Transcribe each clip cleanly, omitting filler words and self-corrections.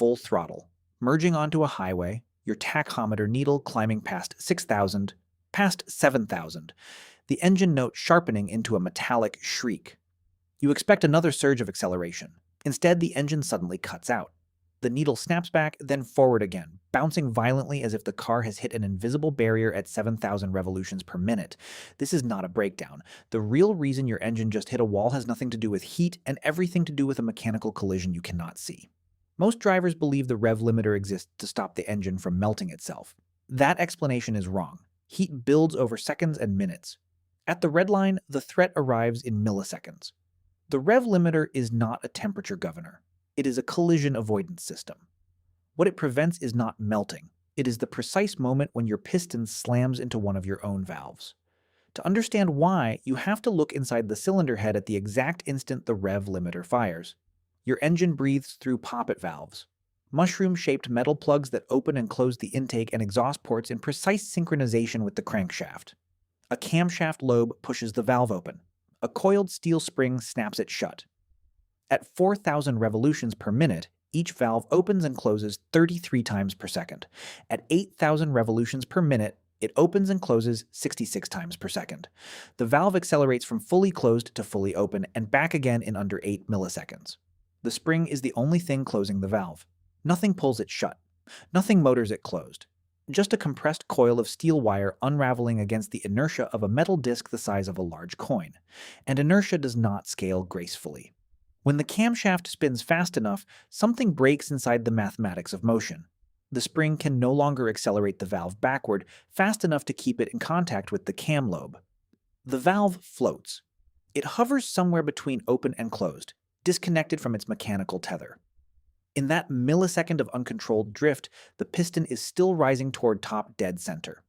full throttle, merging onto a highway, your tachometer needle climbing past 6,000, past 7,000, the engine note sharpening into a metallic shriek. You expect another surge of acceleration. Instead, the engine suddenly cuts out. The needle snaps back, then forward again, bouncing violently as if the car has hit an invisible barrier at 7,000 revolutions per minute. This is not a breakdown. The real reason your engine just hit a wall has nothing to do with heat and everything to do with a mechanical collision you cannot see. Most drivers believe the rev limiter exists to stop the engine from melting itself. That explanation is wrong. Heat builds over seconds and minutes. At the Redline, the threat arrives in milliseconds. The rev limiter is not a temperature governor. It is a collision avoidance system. What it prevents is not melting. It is the precise moment when your piston slams into one of your own valves. To understand why, you have to look inside the cylinder head at the exact instant the rev limiter fires. Your engine breathes through poppet valves, mushroom-shaped metal plugs that open and close the intake and exhaust ports in precise synchronization with the crankshaft. A camshaft lobe pushes the valve open. A coiled steel spring snaps it shut. At 4,000 revolutions per minute, each valve opens and closes 33 times per second. At 8,000 revolutions per minute, it opens and closes 66 times per second. The valve accelerates from fully closed to fully open and back again in under 8 milliseconds. The spring is the only thing closing the valve. Nothing pulls it shut. Nothing motors it closed. Just a compressed coil of steel wire unraveling against the inertia of a metal disc the size of a large coin. And inertia does not scale gracefully. When the camshaft spins fast enough, something breaks inside the mathematics of motion. The spring can no longer accelerate the valve backward fast enough to keep it in contact with the cam lobe. The valve floats. It hovers somewhere between open and closed, disconnected from its mechanical tether. In that millisecond of uncontrolled drift, the piston is still rising toward top dead center.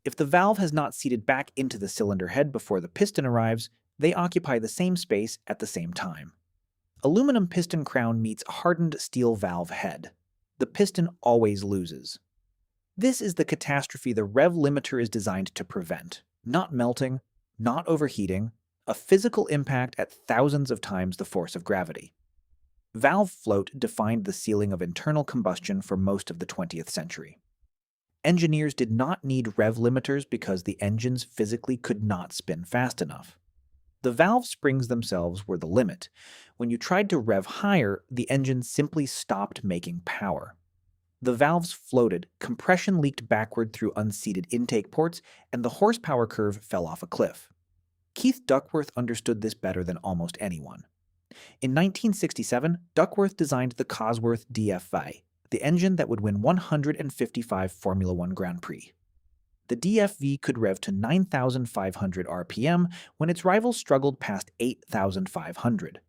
If the valve has not seated back into the cylinder head before the piston arrives, they occupy the same space at the same time. Aluminum piston crown meets hardened steel valve head. The piston always loses. This is the catastrophe the rev limiter is designed to prevent. Not melting, not overheating, a physical impact at thousands of times the force of gravity. Valve float defined the ceiling of internal combustion for most of the 20th century. Engineers did not need rev limiters because the engines physically could not spin fast enough. The valve springs themselves were the limit. When you tried to rev higher, the engine simply stopped making power. The valves floated, compression leaked backward through unseated intake ports, and the horsepower curve fell off a cliff. Keith Duckworth understood this better than almost anyone. In 1967, Duckworth designed the Cosworth DFV, the engine that would win 155 Formula One Grand Prix. The DFV could rev to 9,500 RPM when its rivals struggled past 8,500.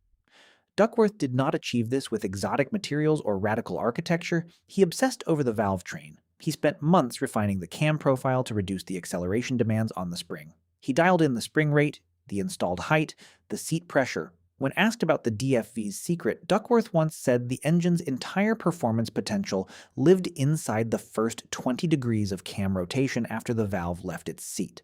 Duckworth did not achieve this with exotic materials or radical architecture. He obsessed over the valve train. He spent months refining the cam profile to reduce the acceleration demands on the spring. He dialed in the spring rate, the installed height, the seat pressure. When asked about the DFV's secret, Duckworth once said the engine's entire performance potential lived inside the first 20 degrees of cam rotation after the valve left its seat.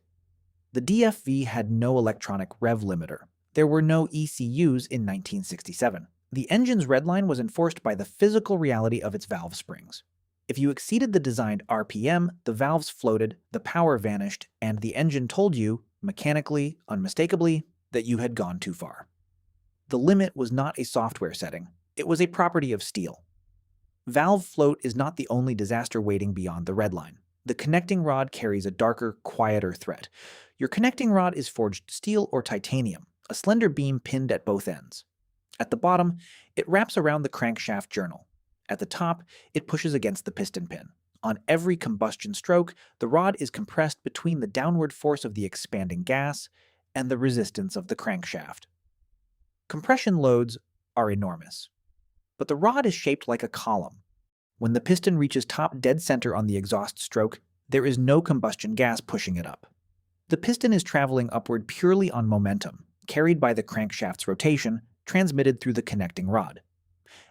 The DFV had no electronic rev limiter. There were no ECUs in 1967. The engine's redline was enforced by the physical reality of its valve springs. If you exceeded the designed RPM, the valves floated, the power vanished, and the engine told you, mechanically, unmistakably, that you had gone too far. The limit was not a software setting. It was a property of steel. Valve float is not the only disaster waiting beyond the redline. The connecting rod carries a darker, quieter threat. Your connecting rod is forged steel or titanium, a slender beam pinned at both ends. At the bottom, it wraps around the crankshaft journal. At the top, it pushes against the piston pin. On every combustion stroke, the rod is compressed between the downward force of the expanding gas and the resistance of the crankshaft. Compression loads are enormous. But the rod is shaped like a column. When the piston reaches top dead center on the exhaust stroke, there is no combustion gas pushing it up. The piston is traveling upward purely on momentum, carried by the crankshaft's rotation, transmitted through the connecting rod.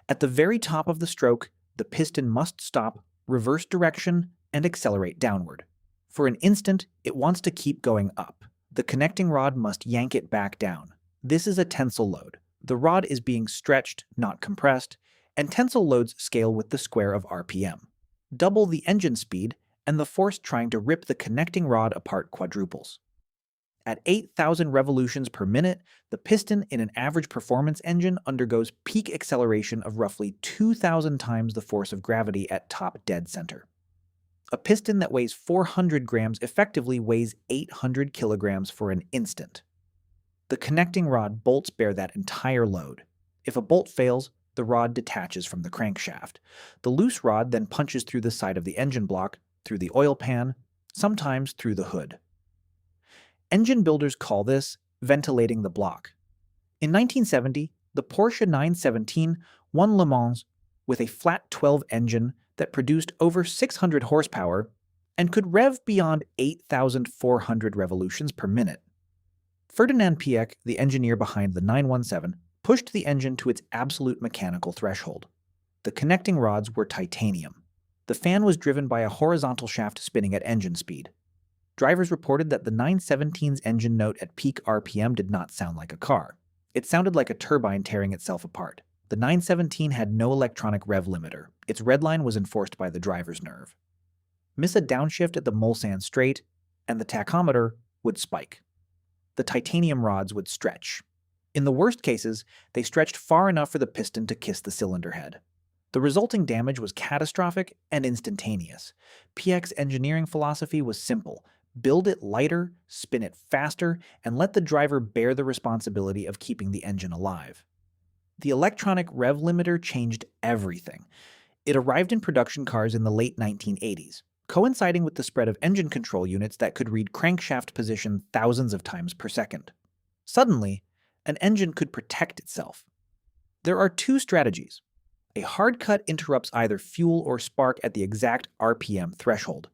At the very top of the stroke, the piston must stop, reverse direction, and accelerate downward. For an instant, it wants to keep going up. The connecting rod must yank it back down. This is a tensile load. The rod is being stretched, not compressed, and tensile loads scale with the square of RPM. Double the engine speed, and the force trying to rip the connecting rod apart quadruples. At 8,000 revolutions per minute, the piston in an average performance engine undergoes peak acceleration of roughly 2,000 times the force of gravity at top dead center. A piston that weighs 400 grams effectively weighs 800 kilograms for an instant. The connecting rod bolts bear that entire load. If a bolt fails, the rod detaches from the crankshaft. The loose rod then punches through the side of the engine block, through the oil pan, sometimes through the hood. Engine builders call this ventilating the block. In 1970, the Porsche 917 won Le Mans with a flat 12 engine that produced over 600 horsepower and could rev beyond 8,400 revolutions per minute. Ferdinand Piëch, the engineer behind the 917, pushed the engine to its absolute mechanical threshold. The connecting rods were titanium. The fan was driven by a horizontal shaft spinning at engine speed. Drivers reported that the 917's engine note at peak RPM did not sound like a car. It sounded like a turbine tearing itself apart. The 917 had no electronic rev limiter. Its redline was enforced by the driver's nerve. Miss a downshift at the Mulsanne straight, and the tachometer would spike. The titanium rods would stretch. In the worst cases, they stretched far enough for the piston to kiss the cylinder head. The resulting damage was catastrophic and instantaneous. Piëch's engineering philosophy was simple: build it lighter, spin it faster, and let the driver bear the responsibility of keeping the engine alive. The electronic rev limiter changed everything. It arrived in production cars in the late 1980s, coinciding with the spread of engine control units that could read crankshaft position thousands of times per second. Suddenly, an engine could protect itself. There are two strategies. A hard cut interrupts either fuel or spark at the exact RPM threshold.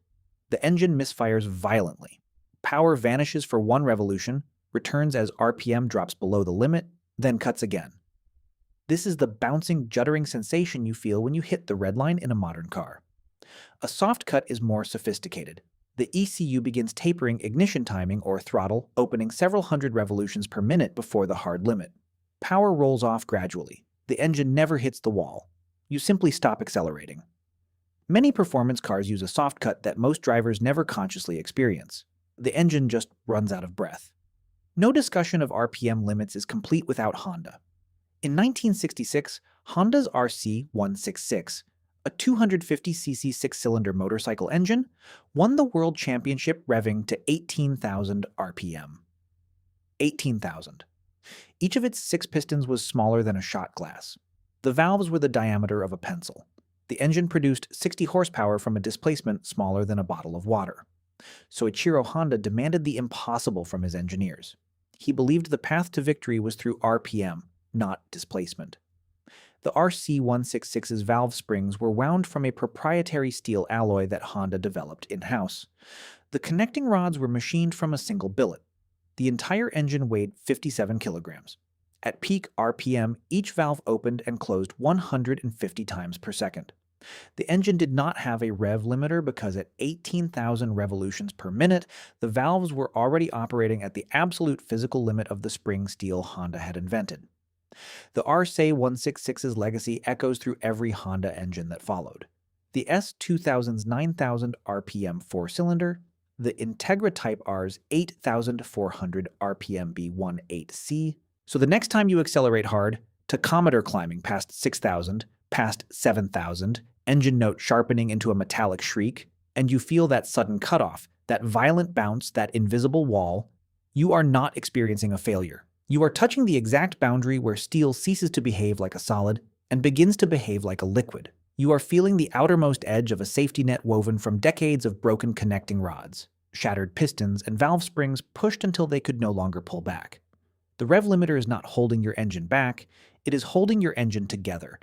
The engine misfires violently. Power vanishes for one revolution, returns as RPM drops below the limit, then cuts again. This is the bouncing, juddering sensation you feel when you hit the redline in a modern car. A soft cut is more sophisticated. The ECU begins tapering ignition timing or throttle, opening several hundred revolutions per minute before the hard limit. Power rolls off gradually. The engine never hits the wall. You simply stop accelerating. Many performance cars use a soft cut that most drivers never consciously experience. The engine just runs out of breath. No discussion of RPM limits is complete without Honda. In 1966, Honda's RC166, a 250cc six-cylinder motorcycle engine, won the world championship revving to 18,000 RPM. 18,000. Each of its 6 pistons was smaller than a shot glass. The valves were the diameter of a pencil. The engine produced 60 horsepower from a displacement smaller than a bottle of water. Soichiro Honda demanded the impossible from his engineers. He believed the path to victory was through RPM, not displacement. The RC166's valve springs were wound from a proprietary steel alloy that Honda developed in-house. The connecting rods were machined from a single billet. The entire engine weighed 57 kilograms. At peak RPM, each valve opened and closed 150 times per second. The engine did not have a rev limiter because at 18,000 revolutions per minute, the valves were already operating at the absolute physical limit of the spring steel Honda had invented. The RC166's legacy echoes through every Honda engine that followed. The S2000's 9,000 RPM 4-cylinder, the Integra Type R's 8,400 RPM B18C. So the next time you accelerate hard, tachometer climbing past 6,000, past 7,000, engine note sharpening into a metallic shriek, and you feel that sudden cutoff, that violent bounce, that invisible wall, you are not experiencing a failure. You are touching the exact boundary where steel ceases to behave like a solid and begins to behave like a liquid. You are feeling the outermost edge of a safety net woven from decades of broken connecting rods, shattered pistons, and valve springs pushed until they could no longer pull back. The rev limiter is not holding your engine back, it is holding your engine together.